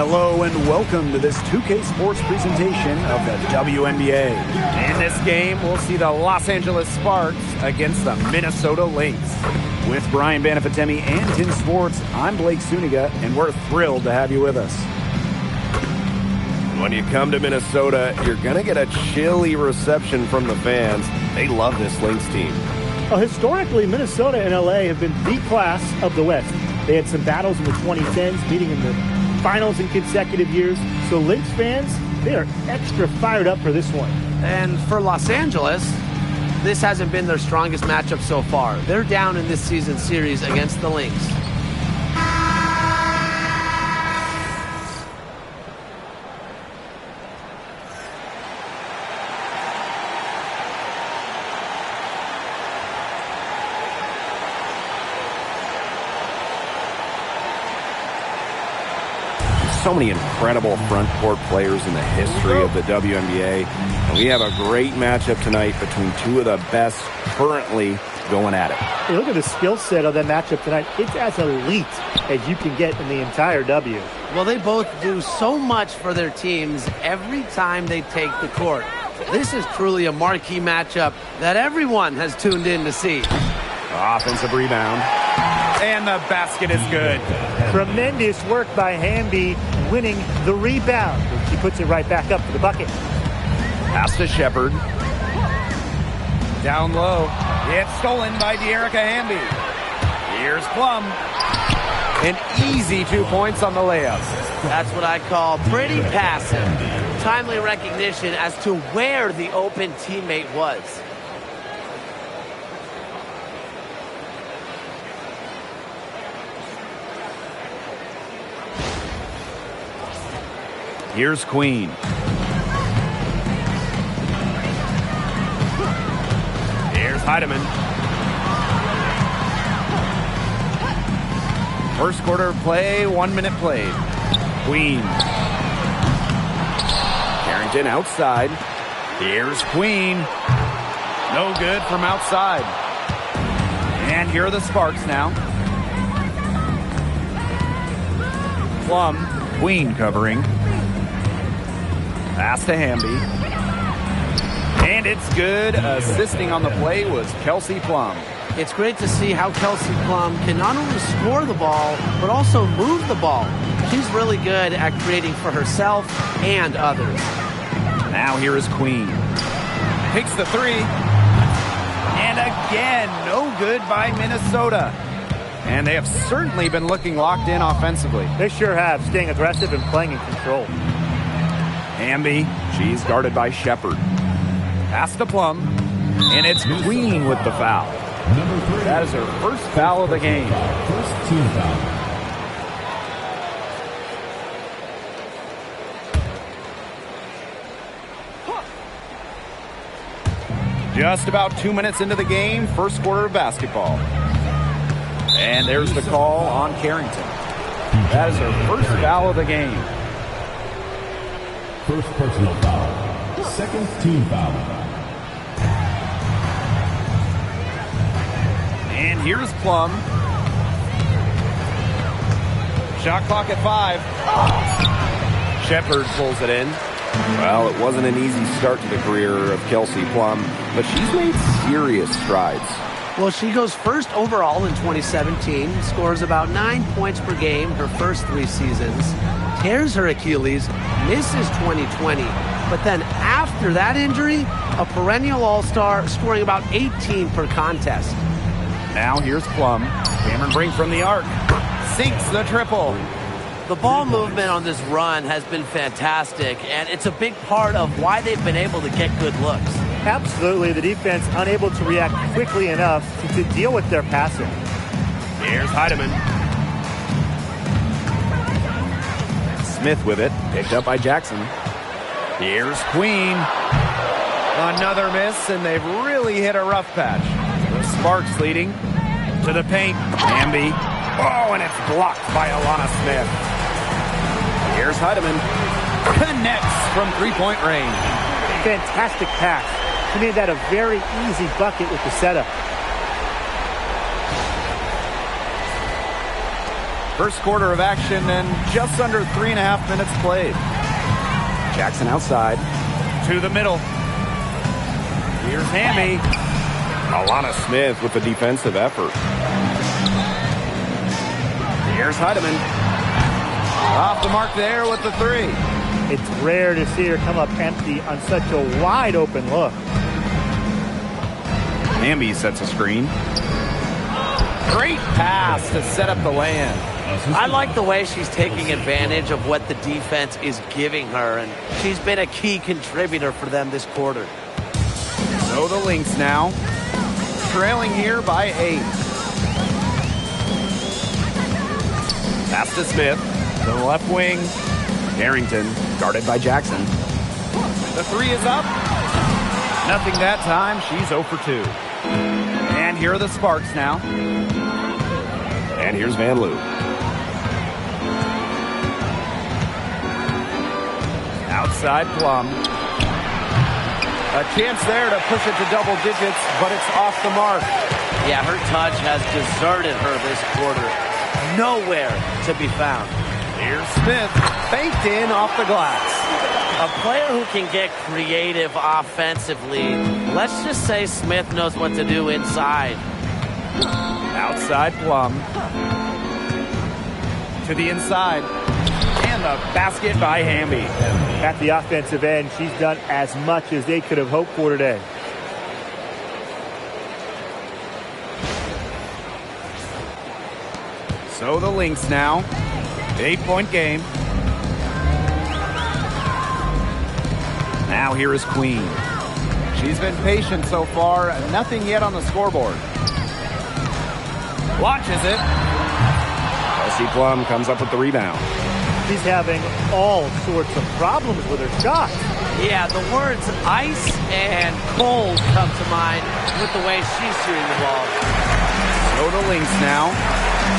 Hello and welcome to this 2K Sports presentation of the WNBA. In this game, we'll see the Los Angeles Sparks against the Minnesota Lynx. With Brian Banafitemi and Tim Swartz, I'm Blake Suniga, and we're thrilled to have you with us. When you come to Minnesota, you're going to get a chilly reception from the fans. They love this Lynx team. Well, historically, Minnesota and LA have been the class of the West. They had some battles in the 2010s, meeting in the finals in consecutive years. So Lynx fans, they are extra fired up for this one. And for Los Angeles, this hasn't been their strongest matchup so far. They're down in this season's series against the Lynx. So many incredible front court players in the history of the WNBA. And we have a great matchup tonight between two of the best currently going at it. Hey, look at the skill set of that matchup tonight. It's as elite as you can get in the entire W. Well, they both do so much for their teams every time they take the court. This is truly a marquee matchup that everyone has tuned in to see. Offensive rebound. And the basket is good. Tremendous work by Hamby, winning the rebound. She puts it right back up to the bucket. Pass to Shepard. Down low. It's stolen by De'Erica Hamby. Here's Plum. An easy 2 points on the layup. That's what I call pretty passive. Timely recognition as to where the open teammate was. Here's Queen. Here's Heidemann. First quarter of play, 1 minute played. Queen. Carrington outside. Here's Queen. No good from outside. And here are the Sparks now. Plum. Queen covering. Pass to Hamby. And it's good. Assisting on the play was Kelsey Plum. It's great to see how Kelsey Plum can not only score the ball, but also move the ball. She's really good at creating for herself and others. Now here is Queen. Takes the three. And again, no good by Minnesota. And they have certainly been looking locked in offensively. They sure have, staying aggressive and playing in control. Hamby, she's guarded by Shepard. Pass to Plum, and it's Queen with the foul. That is her first foul of the game. First team foul. Just about 2 minutes into the game, first quarter of basketball. And there's the call on Carrington. That is her first foul of the game. First personal foul. Second team foul. And here's Plum. Shot clock at 5. Shepard pulls it in. Well, it wasn't an easy start to the career of Kelsey Plum, but she's made serious strides. Well, she goes first overall in 2017, scores about 9 points per game her first 3 seasons, tears her Achilles, misses 2020, but then after that injury, a perennial all-star, scoring about 18 per contest. Now here's Plum. Cameron Brink from the arc. Sinks the triple. The ball movement on this run has been fantastic, and it's a big part of why they've been able to get good looks. Absolutely, the defense unable to react quickly enough to deal with their passing. Here's Heidemann. Smith with it, picked up by Jackson. Here's Queen. Another miss, and they've really hit a rough patch. The Sparks leading to the paint. Hamby. Oh, and it's blocked by Alana Smith. Here's Heidemann. Connects from three-point range. Fantastic pass. He made that a very easy bucket with the setup. First quarter of action and just under 3.5 minutes played. Jackson outside. To the middle. Here's Hamby. Alana Smith with the defensive effort. Here's Heidemann. Off the mark there with the three. It's rare to see her come up empty on such a wide open look. Hamby sets a screen. Great pass to set up the lay-in. I like the way she's taking advantage of what the defense is giving her, and she's been a key contributor for them this quarter. So the Lynx now, trailing here by 8. Pass to Smith, to the left wing. Carrington guarded by Jackson. The three is up. Nothing that time. She's 0 for 2. And here are the Sparks now. And here's Van Loo. Outside Plum. A chance there to push it to double digits, but it's off the mark. Yeah, her touch has deserted her this quarter. Nowhere to be found. Here's Smith, baked in off the glass. A player who can get creative offensively. Let's just say Smith knows what to do inside. Outside Plum. To the inside. And the basket by Hamby. At the offensive end, she's done as much as they could have hoped for today. So the Lynx now. 8-point game. Now here is Queen. She's been patient so far. Nothing yet on the scoreboard. Launches it. Kelsey Plum comes up with the rebound. She's having all sorts of problems with her shot. Yeah, the words ice and cold come to mind with the way she's shooting the ball. So the Lynx now.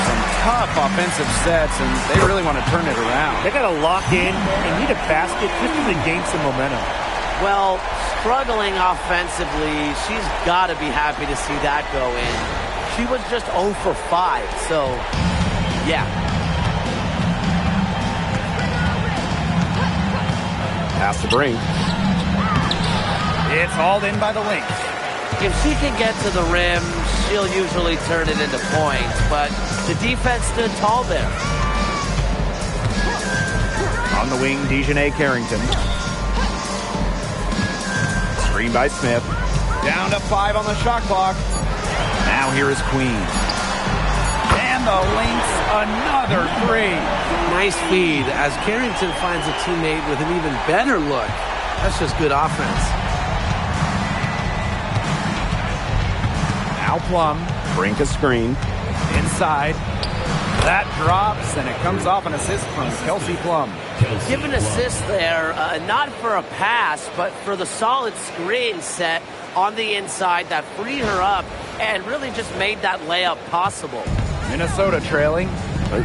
Some tough offensive sets, and they really want to turn it around. They got to lock in and need a basket just to gain some momentum. Well, struggling offensively, she's got to be happy to see that go in. She was just 0 for 5, so yeah. Pass to Brink. It's hauled in by the Lynx. If she can get to the rim, she'll usually turn it into points, but the defense stood tall there. On the wing, Dejanay Carrington. Screen by Smith. Down to 5 on the shot clock. Now here is Queen. And the Lynx, another 3. Nice feed as Carrington finds a teammate with an even better look. That's just good offense. Now Plum. Brink a screen. Inside. That drops, and it comes off an assist from Kelsey Plum. Give an assist there, not for a pass, but for the solid screen set on the inside that freed her up and really just made that layup possible. Minnesota trailing.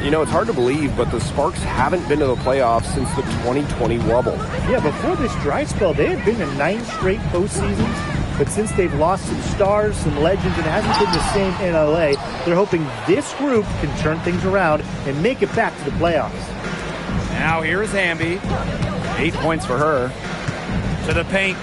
You know, it's hard to believe, but the Sparks haven't been to the playoffs since the 2020 wobble. Yeah, before this dry spell, they had been in 9 straight postseasons. But since they've lost some stars, some legends, and it hasn't been the same in LA, they're hoping this group can turn things around and make it back to the playoffs. Now here is Hamby. 8 points for her. To the paint.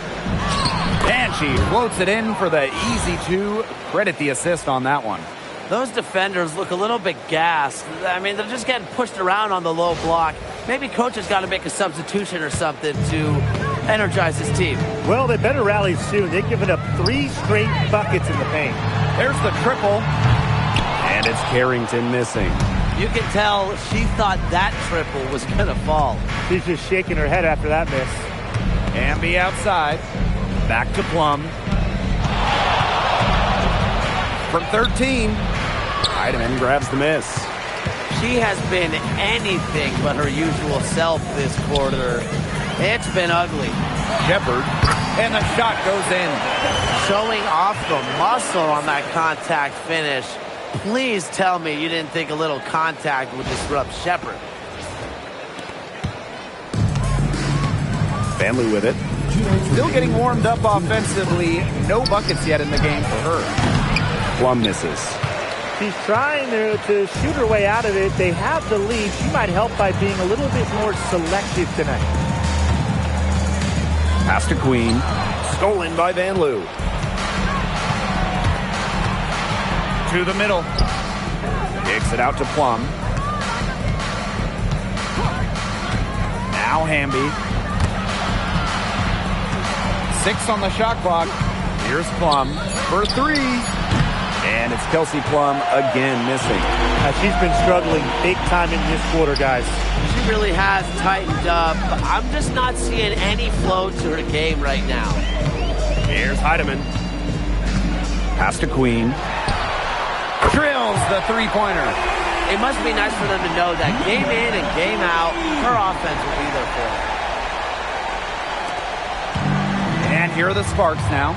And she floats it in for the easy 2. Credit the assist on that one. Those defenders look a little bit gassed. I mean, they're just getting pushed around on the low block. Maybe coach has got to make a substitution or something to energize his team. Well, they better rally soon. They've given up 3 straight buckets in the paint. There's the triple. And it's Carrington missing. You can tell she thought that triple was going to fall. She's just shaking her head after that miss. Hamby outside. Back to Plum. From 13. Heidemann grabs the miss. She has been anything but her usual self this quarter. It's been ugly. Shepard. And the shot goes in. Showing off the muscle on that contact finish. Please tell me you didn't think a little contact would disrupt Shepard. Family with it. Still getting warmed up offensively. No buckets yet in the game for her. Plum misses. She's trying to shoot her way out of it. They have the lead. She might help by being a little bit more selective tonight. Pass to Queen. Stolen by Van Loo. To the middle. Kicks it out to Plum. Now Hamby. 6 on the shot clock. Here's Plum for 3. And it's Kelsey Plum again missing. She's been struggling big time in this quarter, guys. She really has tightened up. I'm just not seeing any flow to her game right now. Here's Heidemann. Pass to Queen. Drills the three-pointer. It must be nice for them to know that game in and game out, her offense will be there for her. And here are the Sparks now.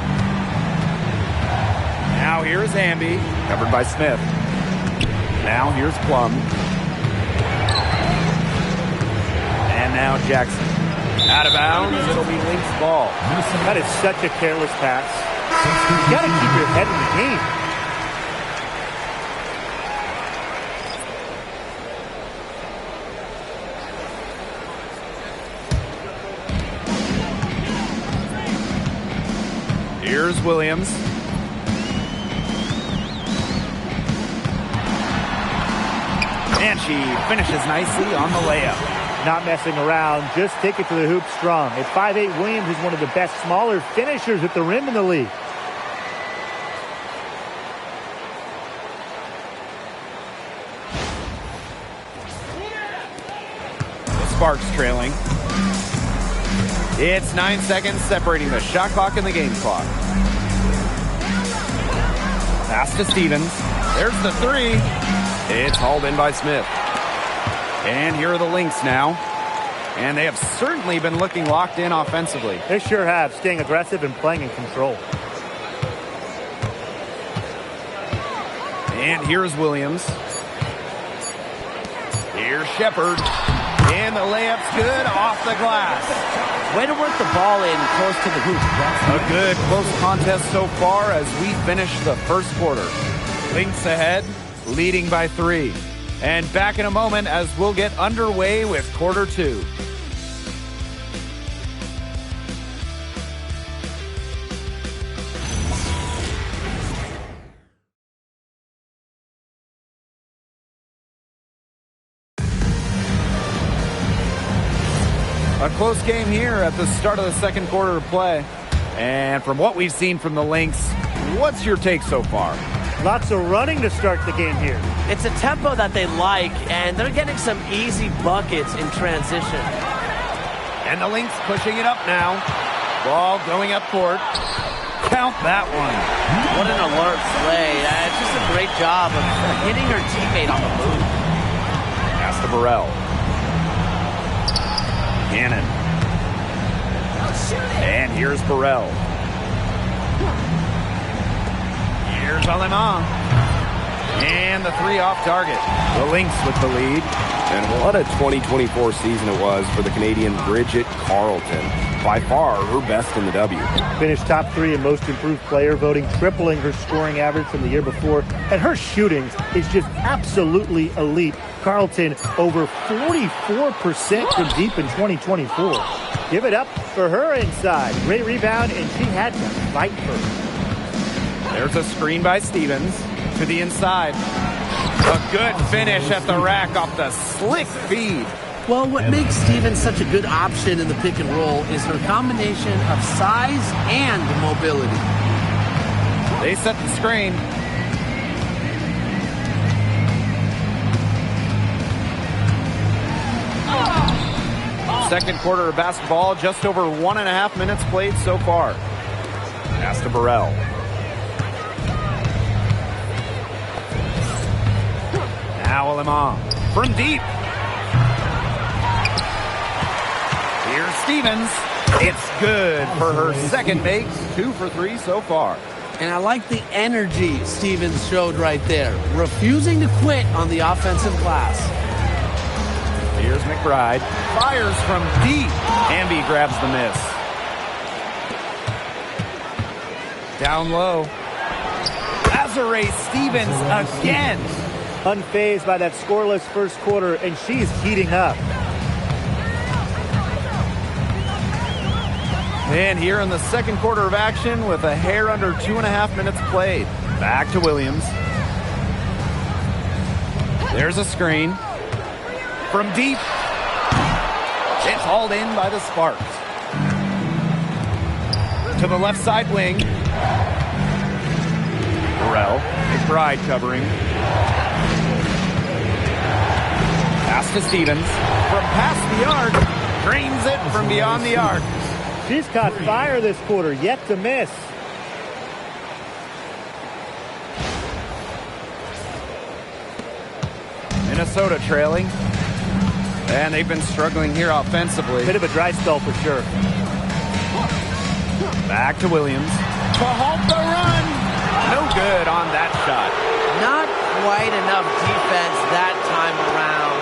Now here's Hamby. Covered by Smith. Now here's Plum. And now Jackson. Out of bounds. It'll be Lynx ball. That is such a careless pass. You got to keep your head in the game. Here's Williams. And she finishes nicely on the layup. Not messing around, just take it to the hoop strong. At 5'8", Williams is one of the best smaller finishers at the rim in the league. The Sparks trailing. It's 9 seconds separating the shot clock and the game clock. Pass to Stevens. There's the 3. It's hauled in by Smith. And here are the Lynx now. And they have certainly been looking locked in offensively. They sure have, staying aggressive and playing in control. And here's Williams. Here's Shepard. And the layup's good off the glass. Way to work the ball in close to the hoop. A good close contest so far as we finish the first quarter. Lynx ahead, leading by 3. And back in a moment as we'll get underway with quarter 2. A close game here at the start of the second quarter of play. And from what we've seen from the Lynx, what's your take so far? Lots of running to start the game here. It's a tempo that they like, and they're getting some easy buckets in transition. And the Lynx pushing it up now. Ball going up court. Count that one. What an alert play. It's just a great job of hitting her teammate on the move. Pass to Burrell. Cannon. And here's Burrell. Here's Alemán. And the 3 off target. The Lynx with the lead. And what a 2024 season it was for the Canadian Bridget Carleton. By far her best in the W. Finished top 3 in most improved player voting, tripling her scoring average from the year before. And her shooting is just absolutely elite. Carleton over 44% from deep in 2024. Give it up for her inside. Great rebound, and she had to fight for it. There's a screen by Stevens to the inside. A good finish at the rack off the slick feed. Well, what makes Stevens such a good option in the pick and roll is her combination of size and mobility. They set the screen. Second quarter of basketball, just over 1.5 minutes played so far. Pass to Burrell. Now Alemán from deep. Here's Stevens. It's good for her second make. 2 for 3 so far. And I like the energy Stevens showed right there, refusing to quit on the offensive glass. Here's McBride. Fires from deep. Hamby grabs the miss. Down low. As Desiree Stevens again. Unfazed by that scoreless first quarter, and she's heating up. And here in the second quarter of action with a hair under 2.5 minutes played. Back to Williams. There's a screen. From deep. It's hauled in by the Sparks. To the left side wing. Burrell. McBride covering. Pass to Stevens. From past the arc. Drains it from beyond the arc. She's caught fire this quarter, yet to miss. Minnesota trailing. And they've been struggling here offensively. Bit of a dry spell for sure. Back to Williams. To halt the run. No good on that shot. Not quite enough defense that time around.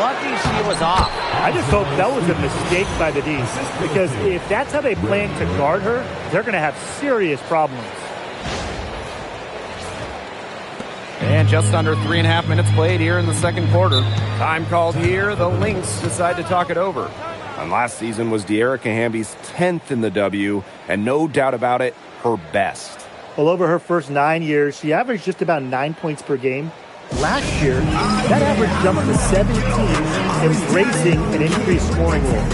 Lucky she was off. I just hope that was a mistake by the D's, because if that's how they plan to guard her, they're going to have serious problems. And just under 3.5 minutes played here in the second quarter. Time called here. The Lynx decide to talk it over. And last season was De'Erica Hamby's 10th in the W, and no doubt about it, her best. Well, over her first 9 years, she averaged just about 9 points per game. Last year, that average jumped to 17, embracing an increased scoring role.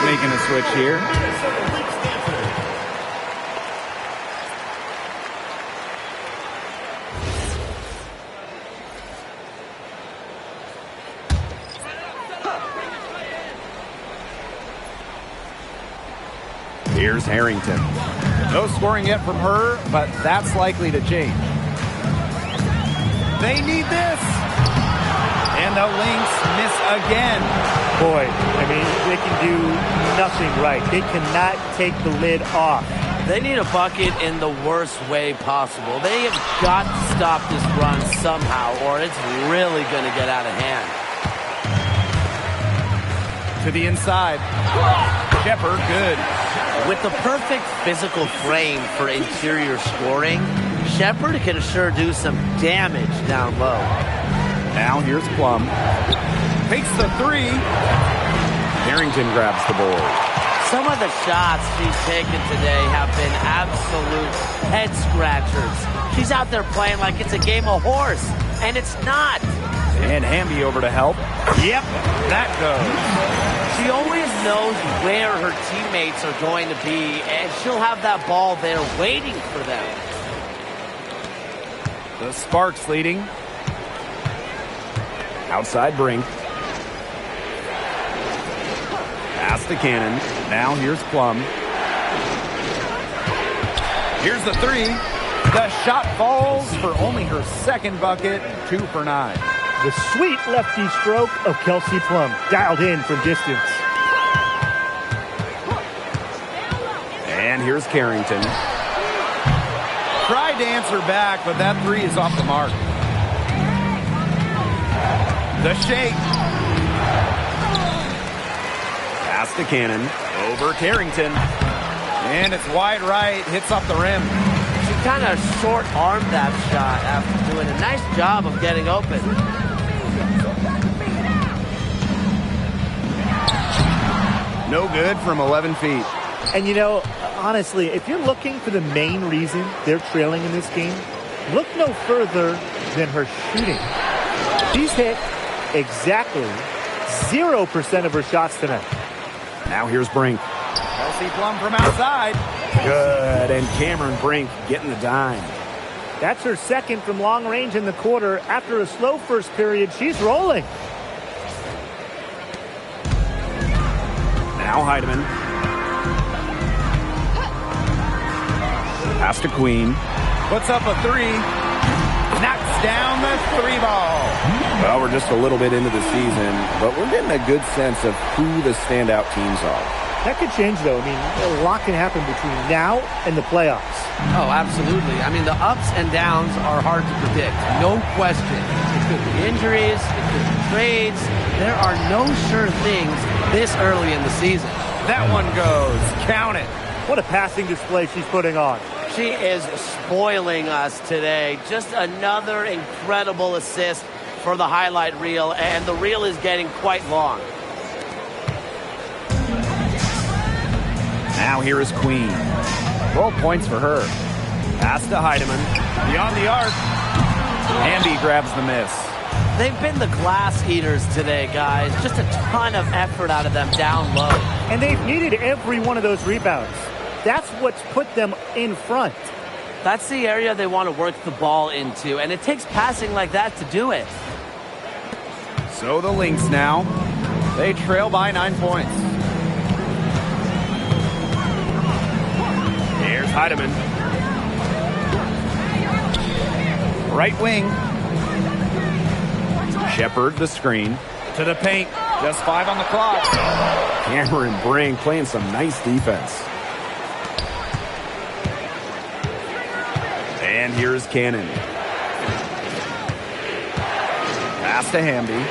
Making a switch here. Here's Harrington. No scoring yet from her, but that's likely to change. They need this. And the Lynx miss again. Boy, I mean, they can do nothing right. They cannot take the lid off. They need a bucket in the worst way possible. They have got to stop this run somehow, or it's really going to get out of hand. To the inside. Shepard, good. With the perfect physical frame for interior scoring, Shepard can sure do some damage down low. Now here's Plum. Takes the three. Harrington grabs the board. Some of the shots she's taken today have been absolute head scratchers. She's out there playing like it's a game of horse, and it's not. And Hamby over to help. Yep, that goes. She always knows where her teammates are going to be, and she'll have that ball there waiting for them. The Sparks leading. Outside Brink. Pass to Cannon. Now here's Plum. Here's the three. The shot falls for only her second bucket. 2 for 9. The sweet lefty stroke of Kelsey Plum, dialed in from distance. And here's Carrington. Tried to answer back, but that three is off the mark. The shake. Pass to Cannon. Over Carrington. And it's wide right. Hits off the rim. She kind of short-armed that shot after doing a nice job of getting open. No good from 11 feet. And you know, honestly, if you're looking for the main reason they're trailing in this game, look no further than her shooting. She's hit exactly 0% of her shots tonight. Now here's Brink. Kelsey Plum from outside. Good, and Cameron Brink getting the dime. That's her second from long range in the quarter. After a slow first period, she's rolling. Now Heidemann. Pass to Queen. Puts up a three. Knocks down the three ball. Well, we're just a little bit into the season, but we're getting a good sense of who the standout teams are. That could change, though. I mean, a lot can happen between now and the playoffs. Oh, absolutely. I mean, the ups and downs are hard to predict. No question. It could be injuries. It could be trades. There are no sure things this early in the season. That one goes. Count it. What a passing display she's putting on. She is spoiling us today. Just another incredible assist for the highlight reel, and the reel is getting quite long. Now here is Queen. 12 points for her. Pass to Heidemann. Beyond the arc. Hamby grabs the miss. They've been the glass eaters today, guys. Just a ton of effort out of them down low. And they've needed every one of those rebounds. That's what's put them in front. That's the area they want to work the ball into, and it takes passing like that to do it. So the Lynx now. They trail by 9 points. Here's Heidemann. Right wing. Shepard the screen. To the paint. Just 5 on the clock. Cameron Brink playing some nice defense. And here's Cannon. Pass to Hamby.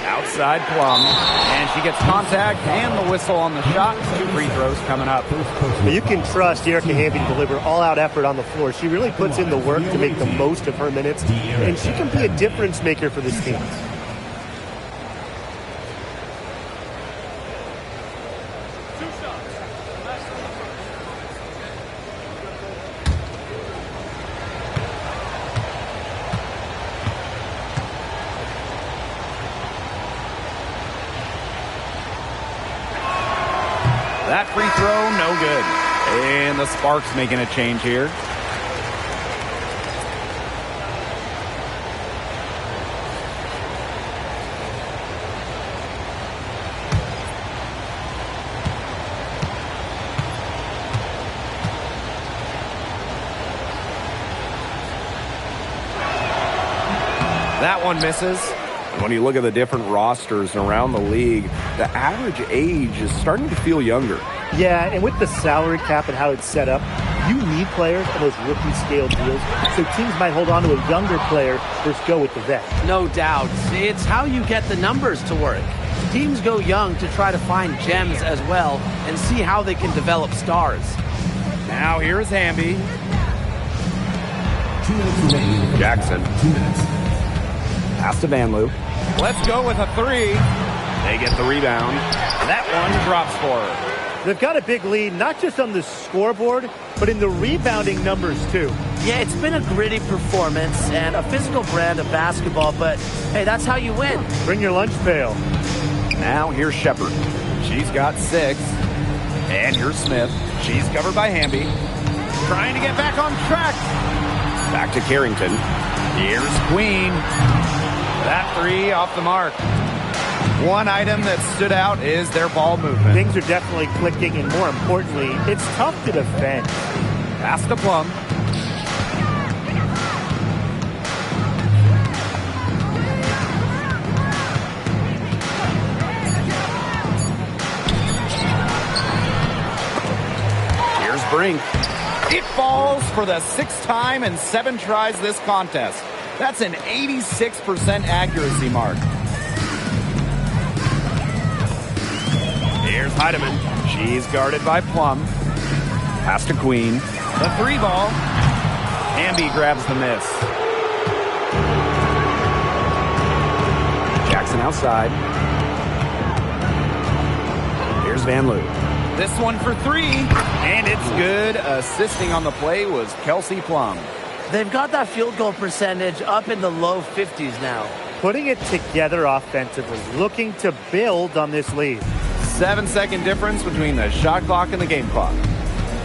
Outside Plum. And she gets contact and the whistle on the shot. 2 free throws coming up. You can trust Erica Hamby to deliver all-out effort on the floor. She really puts in the work to make the most of her minutes, and she can be a difference maker for this team. That free throw, no good. And the Sparks making a change here. That one misses. When you look at the different rosters around the league, the average age is starting to feel younger. Yeah, and with the salary cap and how it's set up, you need players on those rookie scale deals, so teams might hold on to a younger player versus go with the vet. No doubt. It's how you get the numbers to work. Teams go young to try to find gems as well and see how they can develop stars. Now here's Hamby. 2 minutes remaining. Jackson. 2 minutes. Pass to Van Loo. Let's go with a 3. They get the rebound. That one drops for her. They've got a big lead, not just on the scoreboard, but in the rebounding numbers, too. Yeah, it's been a gritty performance and a physical brand of basketball, but hey, that's how you win. Bring your lunch pail. Now here's Shepard. She's got 6. And here's Smith. She's covered by Hamby. Trying to get back on track. Back to Carrington. Here's Queen. That 3 off the mark. One item that stood out is their ball movement. Things are definitely clicking, and more importantly, it's tough to defend. Pass to Plum. Here's Brink. It falls for the 6th time in 7 tries this contest. That's an 86% accuracy mark. Here's Heidemann. She's guarded by Plum. Pass to Queen. The 3 ball. Hamby grabs the miss. Jackson outside. Van Loo. This one for three, and it's good. Assisting on the play was Kelsey Plum. They've got that field goal percentage up in the low 50s now. Putting it together offensively, looking to build on this lead. 7-second difference between the shot clock and the game clock.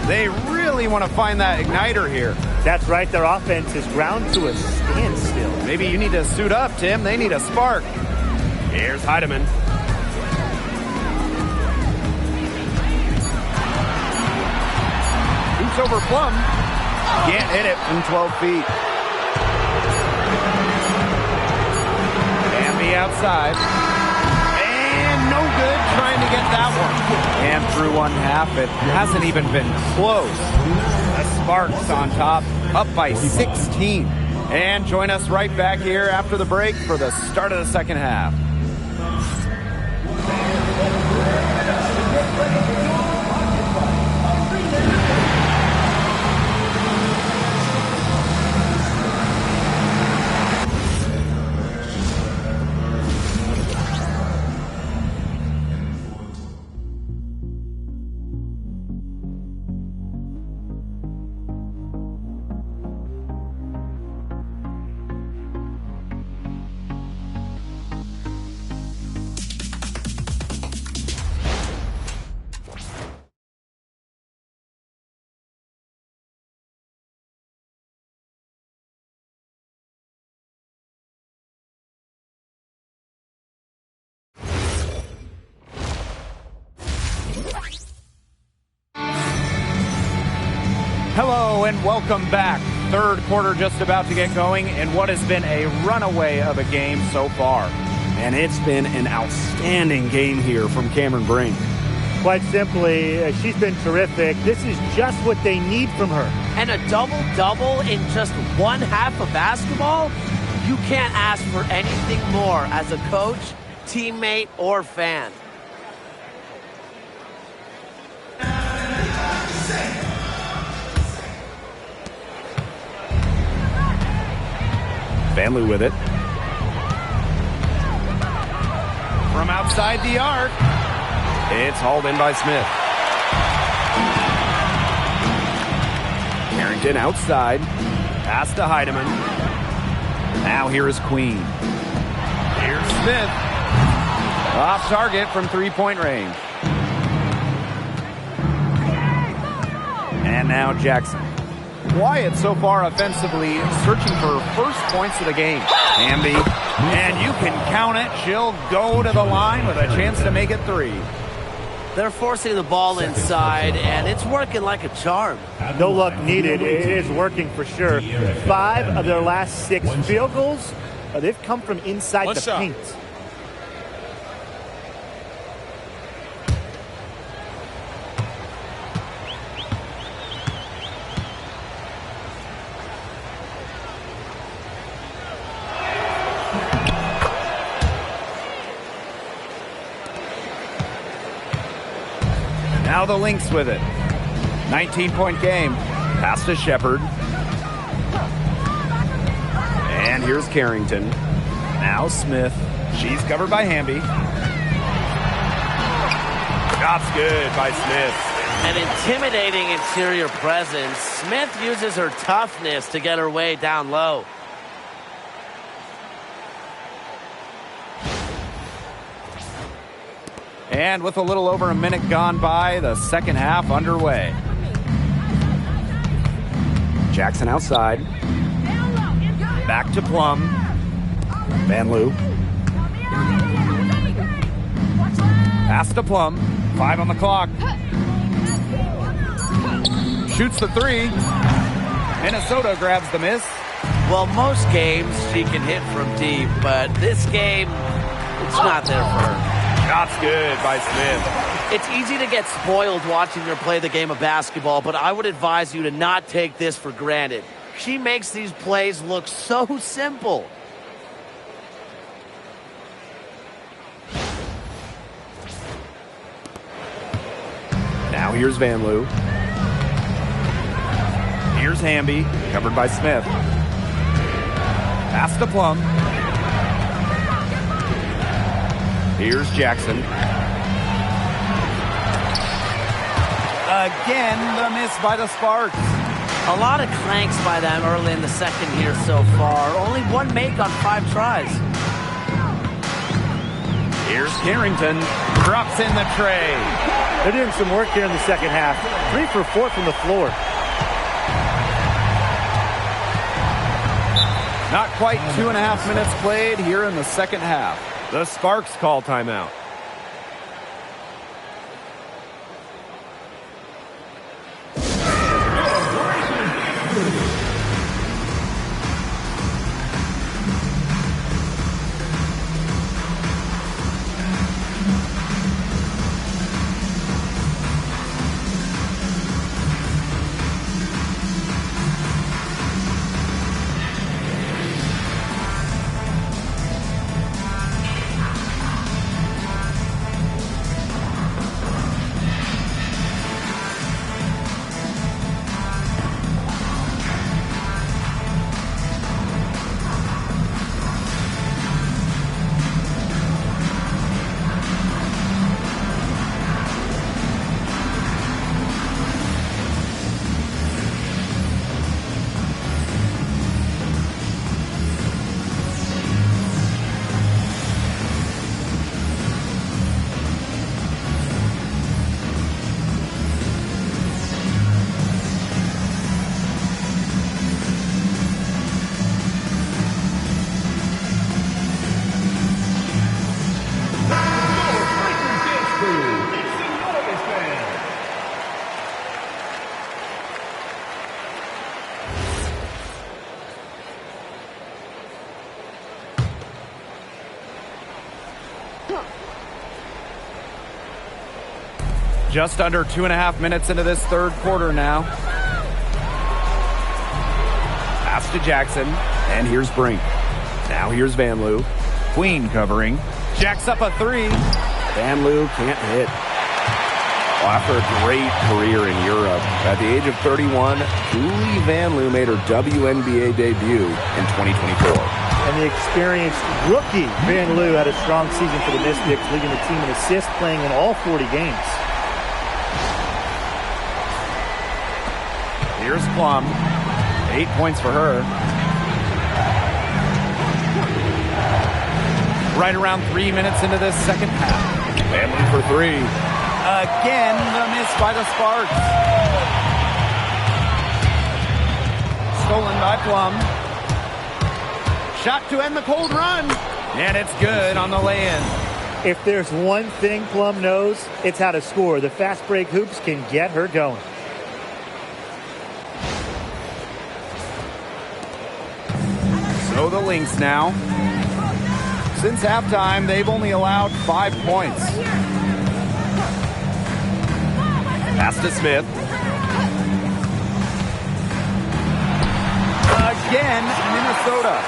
They really want to find that igniter here. That's right, their offense is ground to a standstill. Maybe you need to suit up, Tim. They need a spark. Here's Heidemann. Shoots over Plum. Can't hit it from 12 feet. And the outside. And no good trying to get that one. And through one half, it hasn't even been close. The Sparks on top, up by 16. And join us right back here after the break for the start of the second half. Hello and welcome back. Third quarter just about to get going in what has been a runaway of a game so far. And it's been an outstanding game here from Cameron Brink. Quite simply, she's been terrific. This is just what they need from her. And a double-double in just one half of basketball? You can't ask for anything more as a coach, teammate, or fan. Van Loo with it. From outside the arc, It's hauled in by Smith. Carrington outside. pass to Heidemann. Now here is Queen. Here's Smith. Off target from three-point range. And now Jackson. Wyatt so far offensively searching for first points of the game. Hamby. And you can count it. She'll go to the line with a chance to make it three. They're forcing the ball inside, and it's working like a charm. No luck needed. It is working for sure. 5 of their last 6 field goals, they've come from inside the paint. Now the Lynx with it. 19-point game. Pass to Shepard. And here's Carrington. Now Smith. She's covered by Hamby. Shot's good by Smith. An intimidating interior presence. Smith uses her toughness to get her way down low. And with a little over a minute gone by, the second half underway. Jackson outside. Back to Plum. Van Loo. Pass to Plum. 5 on the clock. Shoots the three. Minnesota grabs the miss. Well, most games she can hit from deep, but this game, it's not there for her. Shot's good by Smith. It's easy to get spoiled watching her play the game of basketball, but I would advise you to not take this for granted. She makes these plays look so simple. Now here's Van Loo. Here's Hamby, covered by Smith. Pass to Plum. Here's Jackson. Again, the miss by the Sparks. A lot of cranks by them early in the second here so far. Only one make on 5 tries. Here's Carrington. Drops in the tray. They're doing some work here in the second half. 3 for 4 from the floor. Not quite 2.5 minutes played here in the second half. The Sparks call timeout. Just under 2.5 minutes into this third quarter now. Pass to Jackson. And here's Brink. Now here's Van Loo. Queen covering. Jacks up a 3. Van Loo can't hit. Well, after a great career in Europe, at the age of 31, Julie Van Loo made her WNBA debut in 2024. And the experienced rookie Van Loo had a strong season for the Mystics, leading the team in assists, playing in all 40 games. Here's Plum. 8 points for her. Right around 3 minutes into this second half. Van Loo for 3. Again, the miss by the Sparks. Stolen by Plum. Shot to end the cold run. And it's good on the lay-in. If there's one thing Plum knows, it's how to score. The fast break hoops can get her going. So the Lynx now. Since halftime, they've only allowed 5 points. Pass to Smith. Again, Minnesota.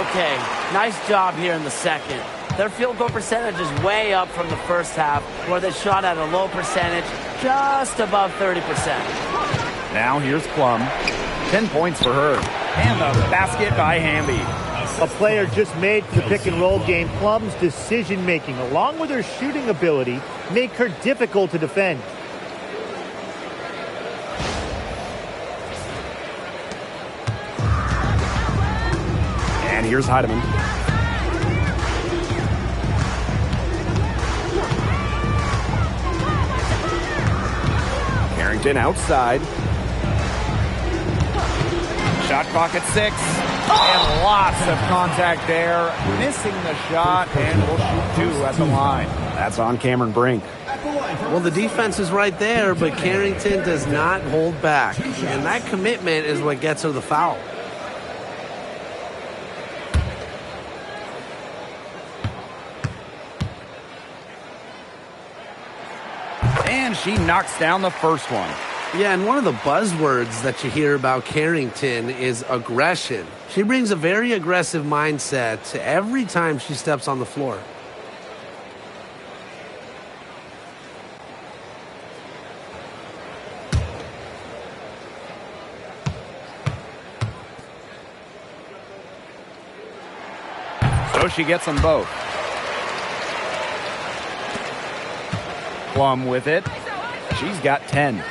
Okay, nice job here in the second. Their field goal percentage is way up from the first half, where they shot at a low percentage, just above 30%. Now here's Plum. 10 points for her. And the basket by Hamby. A player just made for the pick-and-roll game. Plum's decision-making, along with her shooting ability, make her difficult to defend. And here's Heidemann. Carrington outside. Shot clock at 6. And lots of contact there. Missing the shot, and will shoot 2 at the line. That's on Cameron Brink. Well, the defense is right there, but Carrington does not hold back. And that commitment is what gets her the foul. And she knocks down the first one. Yeah, and one of the buzzwords that you hear about Carrington is aggression. She brings a very aggressive mindset to every time she steps on the floor. So she gets them both. Plum with it. She's got 10.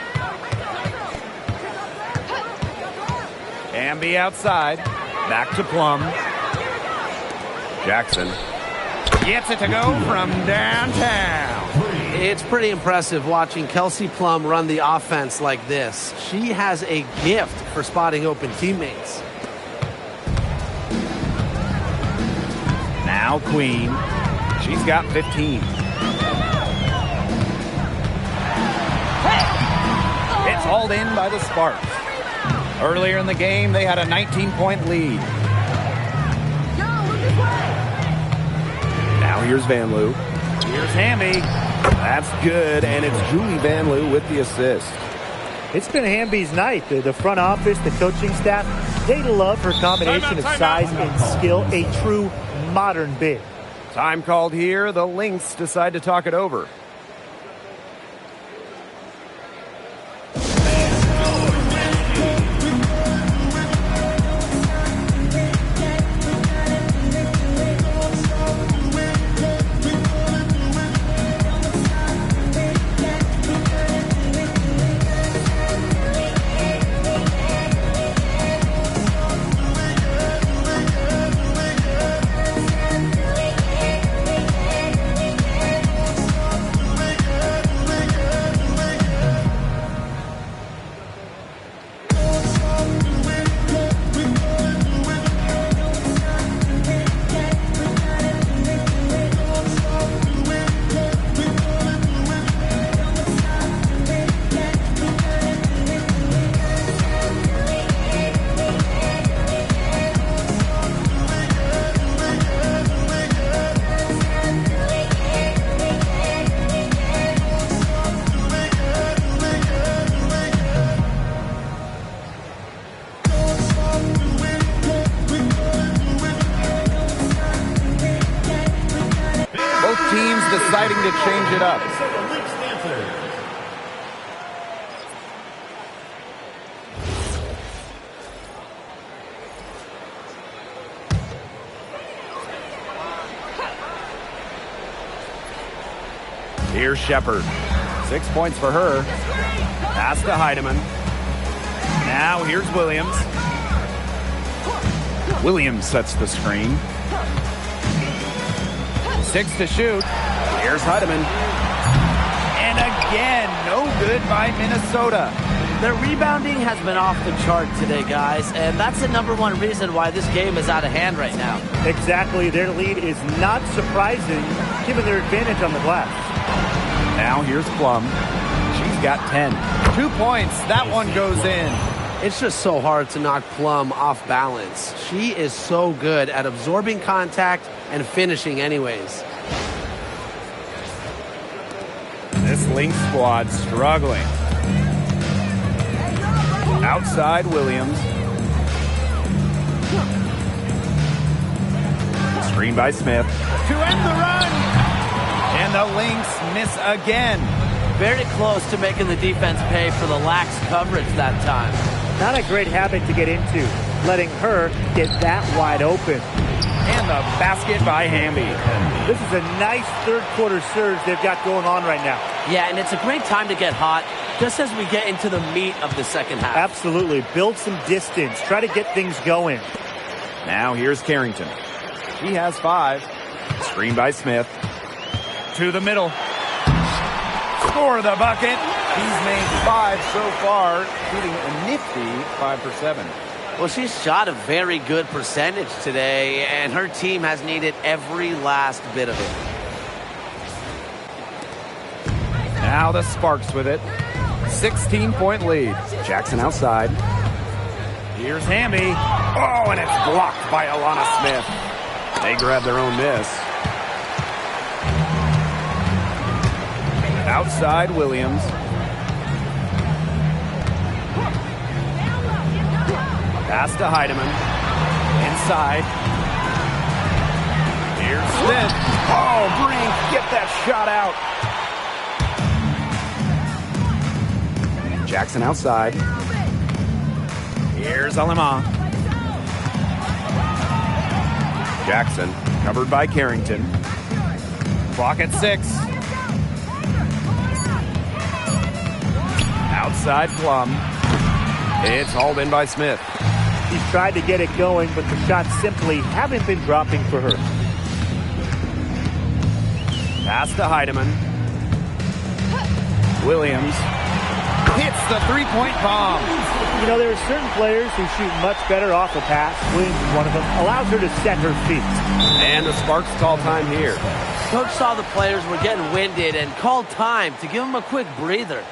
Hamby outside. Back to Plum. Jackson gets it to go from downtown. It's pretty impressive watching Kelsey Plum run the offense like this. She has a gift for spotting open teammates. Now Queen. She's got 15. It's hauled in by the Sparks. Earlier in the game, they had a 19-point lead. Now here's Van Loo. Here's Hamby. That's good, and it's Julie Van Loo with the assist. It's been Hamby's night. The front office, the coaching staff, they love her combination of size and skill, a true modern big. Time called here. The Lynx decide to talk it over. Deciding to change it up. Here's Shepard. 6 points for her. Pass to Heidemann. Now here's Williams. Williams sets the screen. 6 to shoot. Here's Heidemann. And again, no good by Minnesota. Their rebounding has been off the chart today, guys, and that's the #1 reason why this game is out of hand right now. Exactly. Their lead is not surprising, given their advantage on the glass. Now here's Plum. She's got 10. 2 points. That one goes in. It's just so hard to knock Plum off balance. She is so good at absorbing contact and finishing anyways. This Lynx squad struggling. Outside Williams. Screen by Smith. To end the run. And the Lynx miss again. Very close to making the defense pay for the lax coverage that time. Not a great habit to get into, letting her get that wide open. And the basket by Hamby. This is a nice third-quarter surge they've got going on right now. Yeah, and it's a great time to get hot, just as we get into the meat of the second half. Absolutely. Build some distance. Try to get things going. Now here's Carrington. She has 5. Screen by Smith. To the middle. Score the bucket. He's made 5 so far, shooting a nifty 5 for 7. Well, she's shot a very good percentage today, and her team has needed every last bit of it. Now the Sparks with it. 16-point lead. Jackson outside. Here's Hamby. Oh, and it's blocked by Alana Smith. They grab their own miss. Outside Williams. Pass to Heidemann. Inside. Here's Smith. Oh, Brink, get that shot out. Jackson outside. Here's Alema. Jackson, covered by Carrington. Clock at 6. Outside Plum. It's hauled in by Smith. She's tried to get it going, but the shots simply haven't been dropping for her. Pass to Heidemann. Williams hits the three-point bomb. You know, there are certain players who shoot much better off a pass. Williams is one of them. Allows her to set her feet. And the Sparks call time here. Coach saw the players were getting winded and called time to give them a quick breather.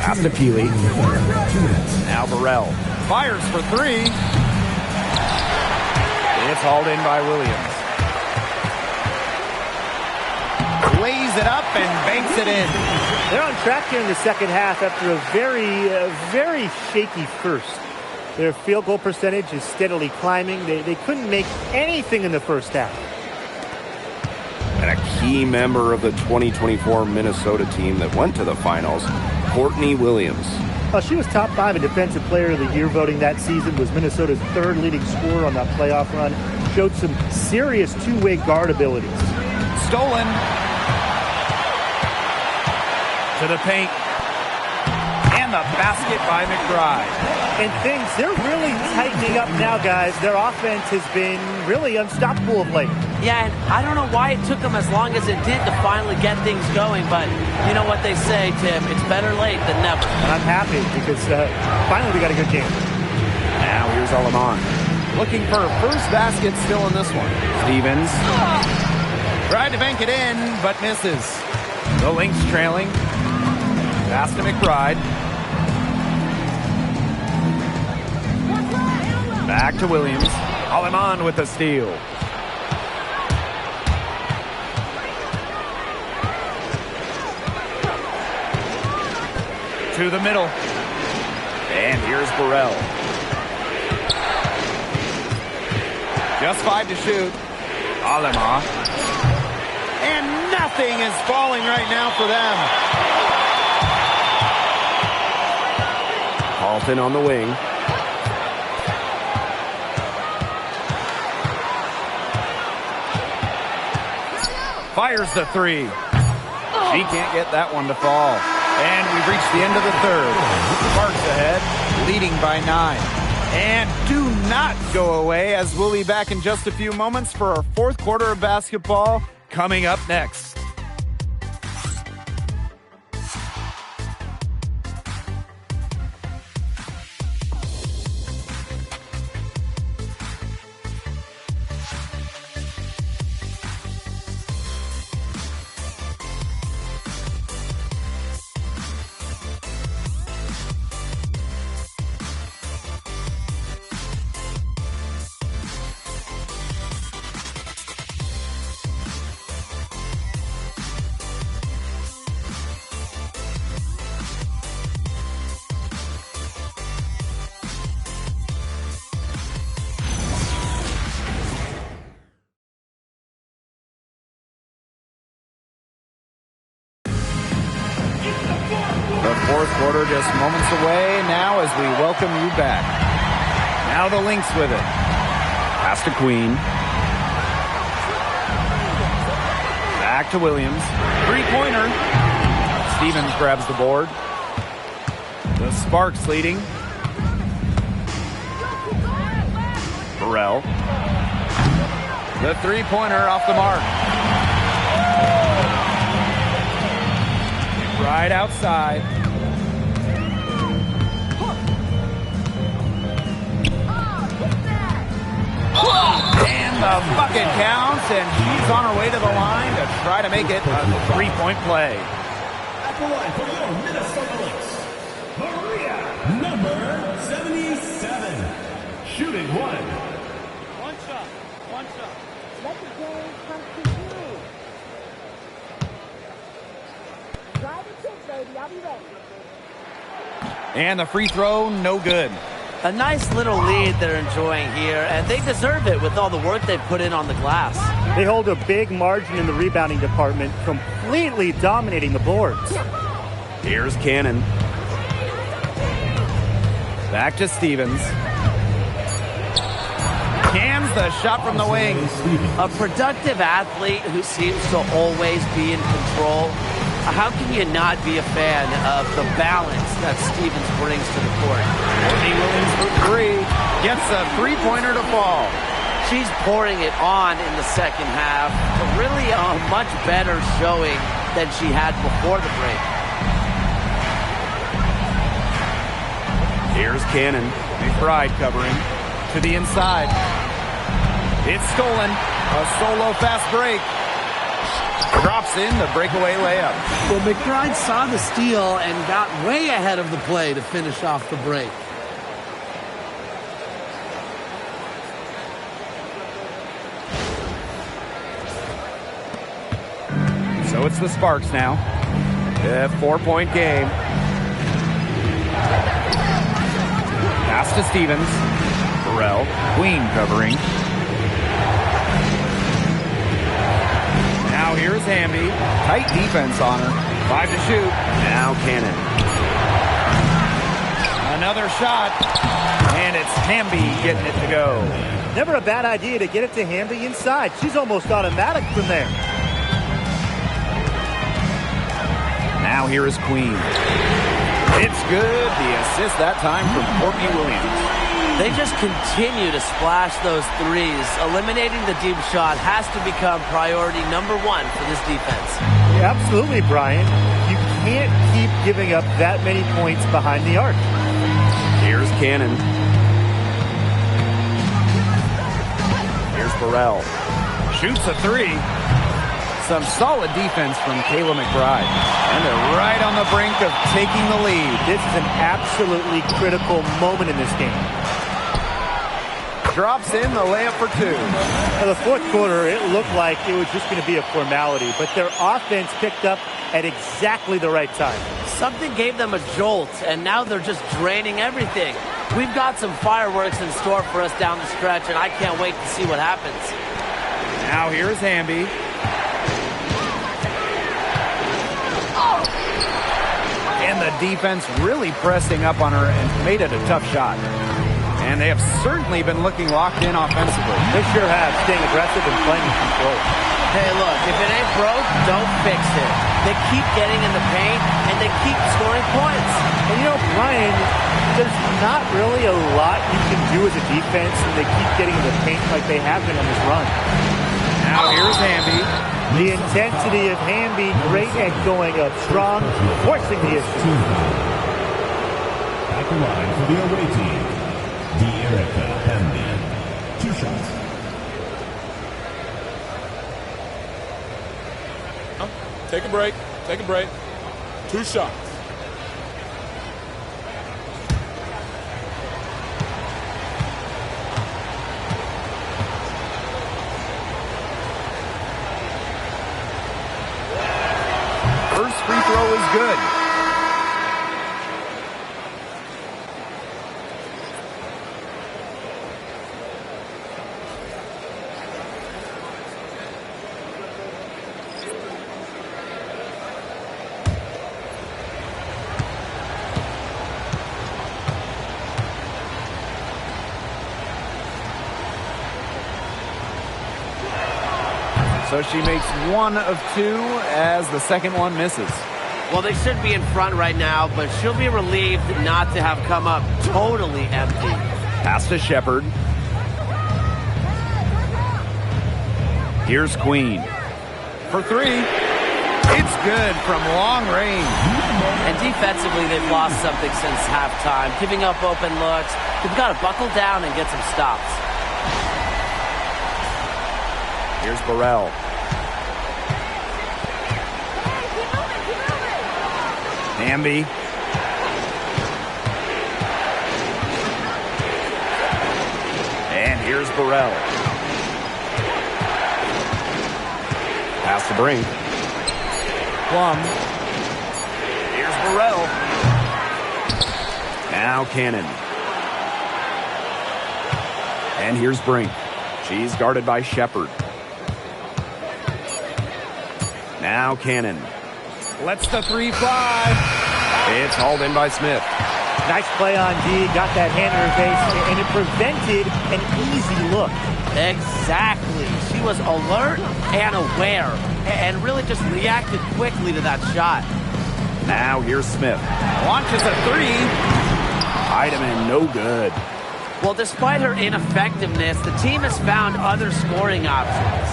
Pass to Keeley. Now Burrell fires for three. It's hauled in by Williams. Lays it up and banks it in. They're on track here in the second half after a very shaky first. Their field goal percentage is steadily climbing. They couldn't make anything in the first half. And a key member of the 2024 Minnesota team that went to the finals, Courtney Williams. She was top 5 in Defensive Player of the Year voting that season, was Minnesota's third leading scorer on that playoff run, showed some serious two-way guard abilities. Stolen. To the paint. And the basket by McBride. And they're really tightening up now, guys. Their offense has been really unstoppable of late. Yeah, and I don't know why it took them as long as it did to finally get things going, but you know what they say, Tim, it's better late than never. And I'm happy because finally we got a good game. Now here's Aleman. Looking for a first basket still in this one. Stevens. Tried to bank it in, but misses. The Lynx trailing. Pass to McBride. Back to Williams. Aleman with the steal. To the middle. And here's Burrell. Just 5 to shoot. Aleman. And nothing is falling right now for them. Halton on the wing. Fires the three. She can't get that one to fall. And we've reached the end of the third. Sparks ahead, leading by 9. And do not go away, as we'll be back in just a few moments for our fourth quarter of basketball coming up next. quarter just moments away now as we welcome you back. Now the Lynx with it. Pass to Queen. Back to Williams. Three-pointer. Stevens grabs the board. The Sparks leading. Burrell. The three-pointer off the mark. Right outside. And the bucket counts, and she's on her way to the line to try to make it a three-point play. At the line for your Minnesota Lynx, Maria, number 77. Shooting one. One shot. Let the game come to you. Drive and kick, baby. I'll be ready. And the free throw, no good. A nice little lead they're enjoying here, and they deserve it with all the work they've put in on the glass. They hold a big margin in the rebounding department, completely dominating the boards. Here's Cannon. Back to Stevens. Cams the shot from the wing. A productive athlete who seems to always be in control. How can you not be a fan of the balance that Stevens brings to the court? Courtney Williams for three. Gets a three-pointer to fall. She's pouring it on in the second half. Really a much better showing than she had before the break. Here's Cannon. McBride covering to the inside. It's stolen. A solo fast break. Drops in the breakaway layup. Well, McBride saw the steal and got way ahead of the play to finish off the break. So it's the Sparks now. A 4-point game. Pass to Stevens. Burrell. Queen covering. Now here's Hamby. Tight defense on her. 5 to shoot. Now Cannon. Another shot. And it's Hamby getting it to go. Never a bad idea to get it to Hamby inside. She's almost automatic from there. Now here is Queen. It's good. The assist that time from Courtney Williams. They just continue to splash those threes. Eliminating the deep shot has to become priority number one for this defense. Yeah, absolutely, Brian. You can't keep giving up that many points behind the arc. Here's Cannon. Here's Burrell. Shoots a three. Some solid defense from Kayla McBride. And they're right on the brink of taking the lead. This is an absolutely critical moment in this game. Drops in the layup for two. In the fourth quarter, it looked like it was just going to be a formality, but their offense picked up at exactly the right time. Something gave them a jolt, and now they're just draining everything. We've got some fireworks in store for us down the stretch, and I can't wait to see what happens. Now here's Hamby. And the defense really pressing up on her and made it a tough shot. And they have certainly been looking locked in offensively. They sure have, staying aggressive and playing in control. Hey, look, if it ain't broke, don't fix it. They keep getting in the paint, and they keep scoring points. And you know, Brian, there's not really a lot you can do as a defense when they keep getting in the paint like they have been on this run. Now here's Hamby. The intensity of Hamby, great at going up strong, forcing the issue. At the line for the away team, Erica Hamby. 2 shots. Take a break. Take a break. 2 shots. First free throw is good. So she makes 1 of 2 as the second one misses. Well, they should be in front right now, but she'll be relieved not to have come up totally empty. Pass to Shepard. Here's Queen. For 3. It's good from long range. And defensively, they've lost something since halftime. Giving up open looks. They've got to buckle down and get some stops. Here's Burrell. Hamby. And here's Burrell. Pass to Brink. Plum. Here's Burrell. Now Cannon. And here's Brink. She's guarded by Shepard. Now Cannon. Lets the 3 fly. It's hauled in by Smith. Nice play on D. Got that hand in her face, and it prevented an easy look. Exactly. She was alert and aware and really just reacted quickly to that shot. Now here's Smith. Launches a 3. Heidemann, no good. Well, despite her ineffectiveness, the team has found other scoring options.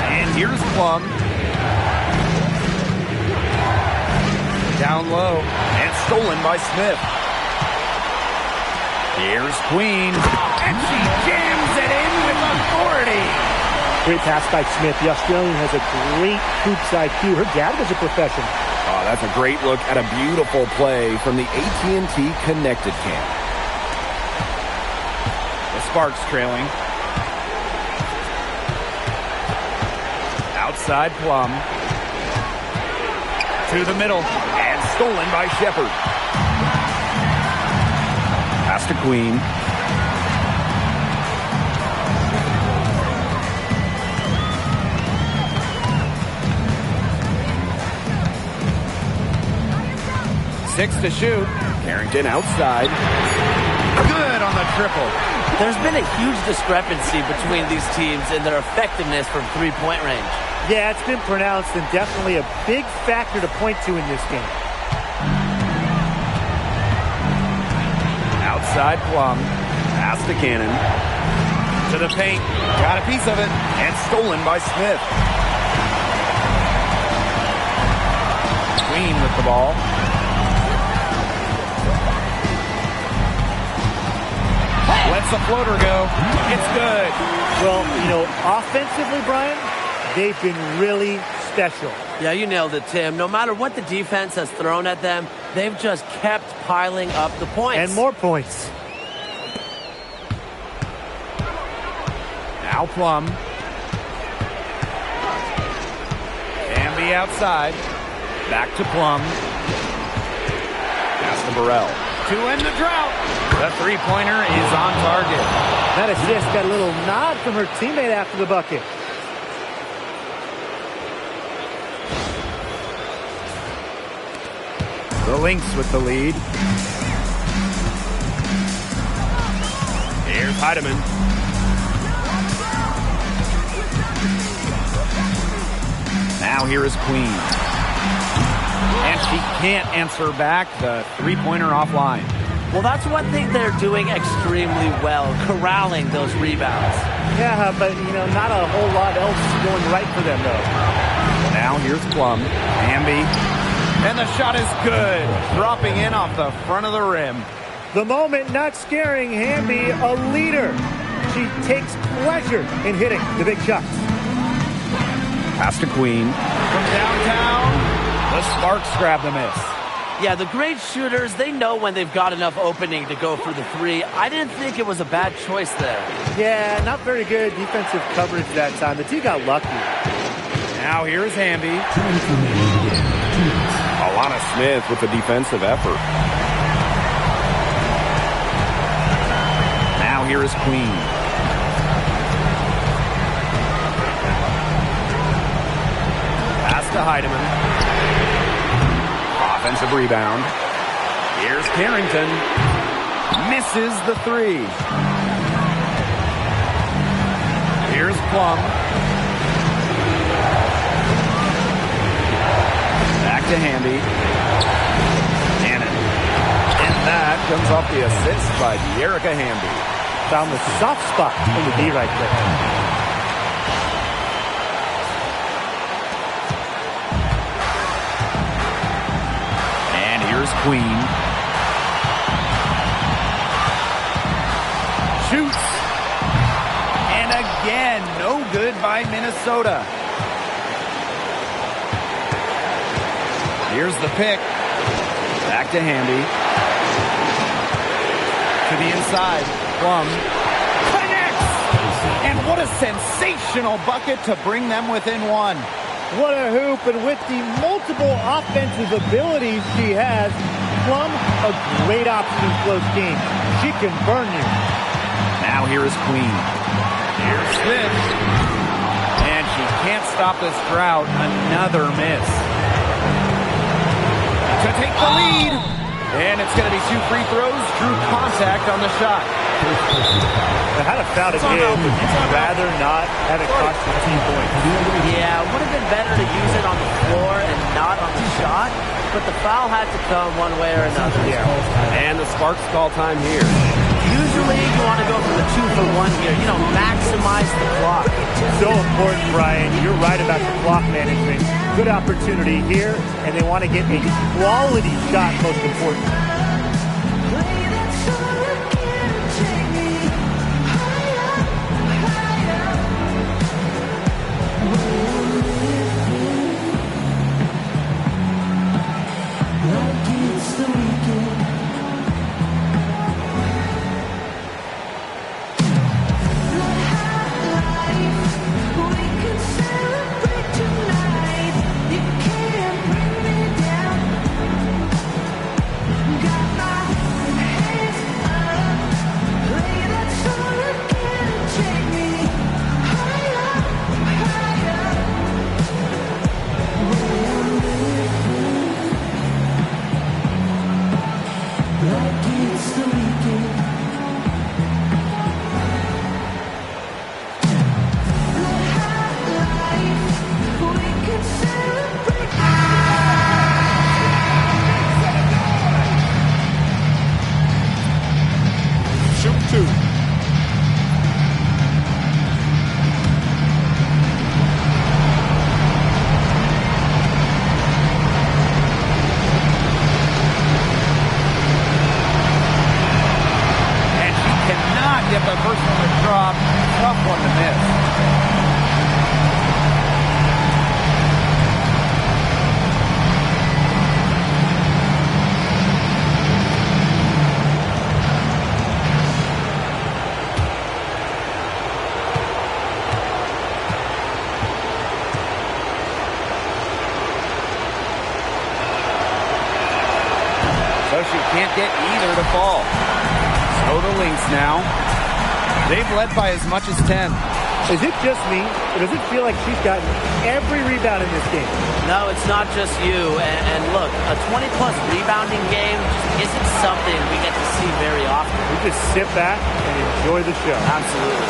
And here's Plum. Down low and stolen by Smith. Here's Queen. And she jams it in with authority. Great pass by Smith. The Australian has a great hoops IQ. Her dad was a professional. Oh, that's a great look at a beautiful play from the AT&T Connected Cam. The Sparks trailing. Outside Plum. To the middle. And stolen by Shepard. Pass to Queen. Six to shoot. Carrington outside. Good on the triple. There's been a huge discrepancy between these teams in their effectiveness from three-point range. Yeah, it's been pronounced and definitely a big factor to point to in this game. Outside Plum. Pass to Cannon. To the paint. Got a piece of it. And stolen by Smith. Queen with the ball. Lets the floater go. It's good. Well, you know, offensively, Brian, they've been really special. Yeah, you nailed it, Tim. No matter what the defense has thrown at them, they've just kept piling up the points. And more points. Now Plum. Can be outside. Back to Plum. Pass to Burrell. To end the drought. The three-pointer is on target. That assist got a little nod from her teammate after the bucket. The Lynx with the lead. Here's Heidemann. Now here is Queen. And she can't answer back. The three-pointer offline. Well, that's one thing they're doing extremely well, corralling those rebounds. Yeah, but, you know, not a whole lot else going right for them, though. Now here's Plum. Hamby. And the shot is good. Dropping in off the front of the rim. The moment not scaring Hamby, a leader. She takes pleasure in hitting the big shots. Pass to Queen. From downtown, the Sparks grab the miss. Yeah, the great shooters, they know when they've got enough opening to go for the three. I didn't think it was a bad choice there. Yeah, not very good defensive coverage that time. The team got lucky. Now here's Hamby. Alana Smith with the defensive effort. Now here is Queen. Pass to Heidemann. Offensive rebound. Here's Carrington. Misses the three. Plum. Back to Hamby. Cannon. And that comes off the assist by Erica Hamby. Found the soft spot in the D right there. And here's Queen. Shoots. And again, no good by Minnesota. Here's the pick. Back to Hamby. To the inside. Plum. Connects! And what a sensational bucket to bring them within one. What a hoop, and with the multiple offensive abilities she has, Plum, a great option in close games. She can burn you. Now here is Queen. Here's Smith. And she can't stop this drought. Another miss. To take the lead. And it's going to be 2 free throws. Drew contact on the shot. I had a foul to give, but you'd rather not have it cost you 2 points. Yeah, it would have been better to use it on the floor and not on the shot, but the foul had to come one way or another. Yeah. And the Sparks call time here. Usually you want to go for the 2-for-1 here, maximize the clock. So important, Brian. You're right about the clock management. Good opportunity here, and they want to get a quality shot, most important. So she can't get either to fall. So the Lynx now. They've led by as much as 10. Is it just me, or does it feel like she's gotten every rebound in this game? No, it's not just you. And look, a 20-plus rebounding game just isn't something we get to see very often. We just sit back and enjoy the show. Absolutely.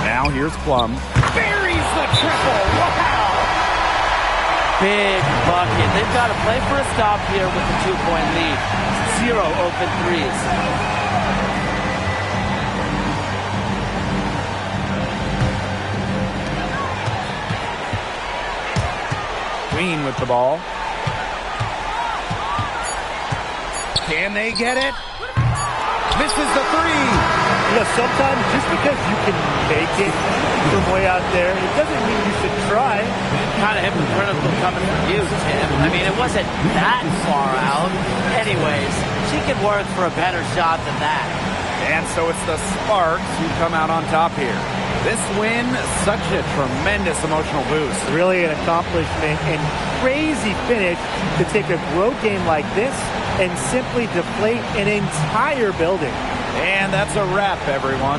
Now here's Plum. Buries the triple. Wow! Big bucket. They've got to play for a stop here with the 2-point lead. 0 open threes. Queen with the ball. Can they get it? Misses the 3. Sometimes just because you can make it from way out there, it doesn't mean you should try. Kind of hypocritical coming from you, Tim. I mean, it wasn't that far out. Anyways, she can work for a better shot than that. And so it's the Sparks who come out on top here. This win, such a tremendous emotional boost. Really an accomplishment and crazy finish to take a road game like this and simply deflate an entire building. And that's a wrap, everyone.